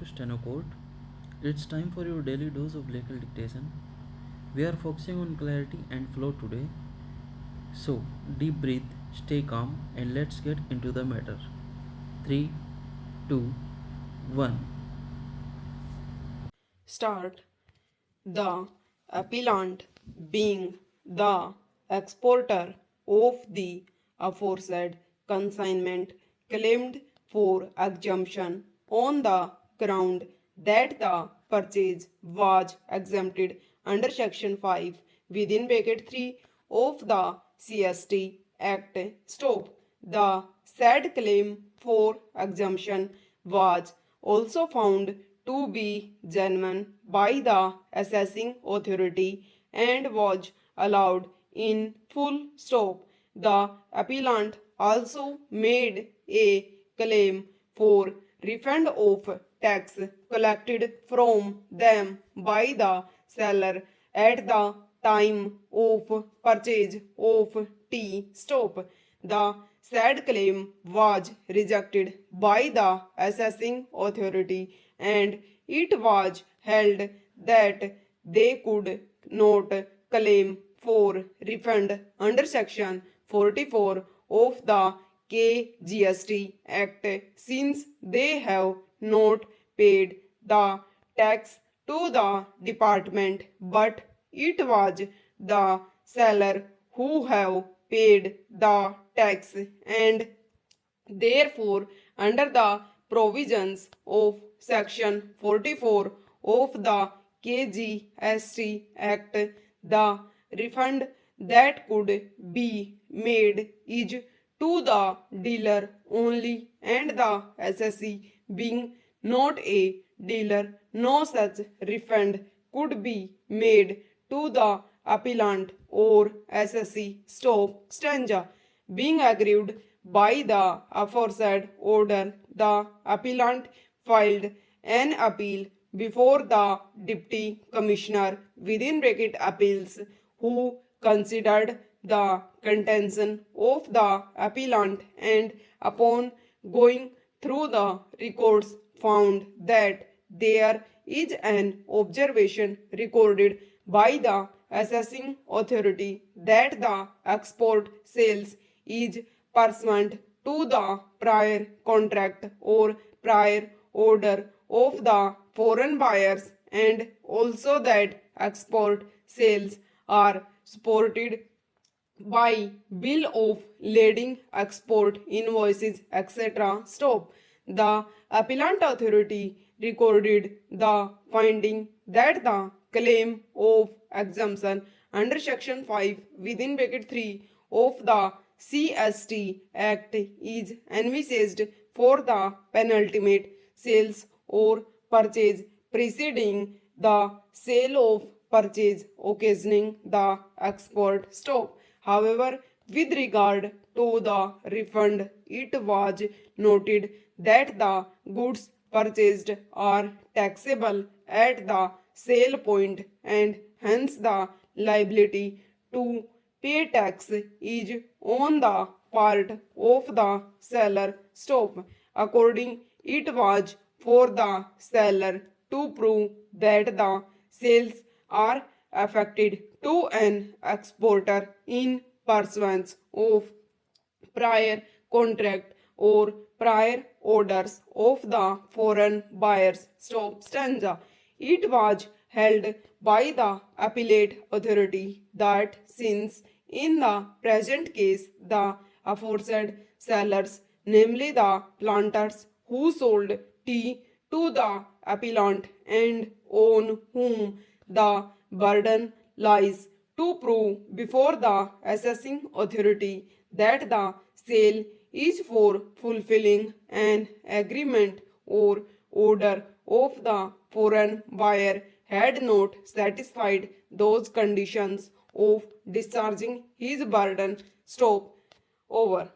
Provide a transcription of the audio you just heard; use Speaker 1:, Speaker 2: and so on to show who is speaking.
Speaker 1: to Steno Court. It's time for your daily dose of legal dictation. We are focusing on clarity and flow today. So, deep breathe, stay calm, and let's get into the matter. 3, 2, 1.
Speaker 2: Start. The appellant, being the exporter of the aforesaid consignment, claimed for exemption on the ground that the purchase was exempted under Section 5 within bracket 3 of the CST Act. Stop. The said claim for exemption was also found to be genuine by the assessing authority and was allowed in full. Stop. The appellant also made a claim for refund of tax collected from them by the seller at the time of purchase of tea. Stop. The said claim was rejected by the assessing authority and it was held that they could not claim for refund under Section 44 of the KGST Act since they have not paid the tax to the department, but it was the seller who have paid the tax and therefore under the provisions of Section 44 of the KGST Act, the refund that could be made is to the dealer only and the assessee being not a dealer, no such refund could be made to the appellant or assessee. Stop. Stanza. Being aggrieved by the aforesaid order, the appellant filed an appeal before the Deputy Commissioner within bracket appeals who considered the contention of the appellant and upon going through the records found that there is an observation recorded by the assessing authority that the export sales is pursuant to the prior contract or prior order of the foreign buyers and also that export sales are supported by bill of lading, export invoices, etc. Stop. The appellant authority recorded the finding that the claim of exemption under Section 5 within bracket 3 of the CST Act is envisaged for the penultimate sales or purchase preceding the sale of purchase occasioning the export. Stop. However, with regard to the refund, it was noted that the goods purchased are taxable at the sale point and hence the liability to pay tax is on the part of the seller. Stop. According, it was for the seller to prove that the sales are affected to an exporter in pursuance of prior contract or prior orders of the foreign buyers. Stop. Stanza. It was held by the appellate authority that since in the present case the aforesaid sellers, namely the planters who sold tea to the appellant and on whom the burden lies to prove before the assessing authority that the sale is for fulfilling an agreement or order of the foreign buyer had not satisfied those conditions of discharging his burden. Stop. Over.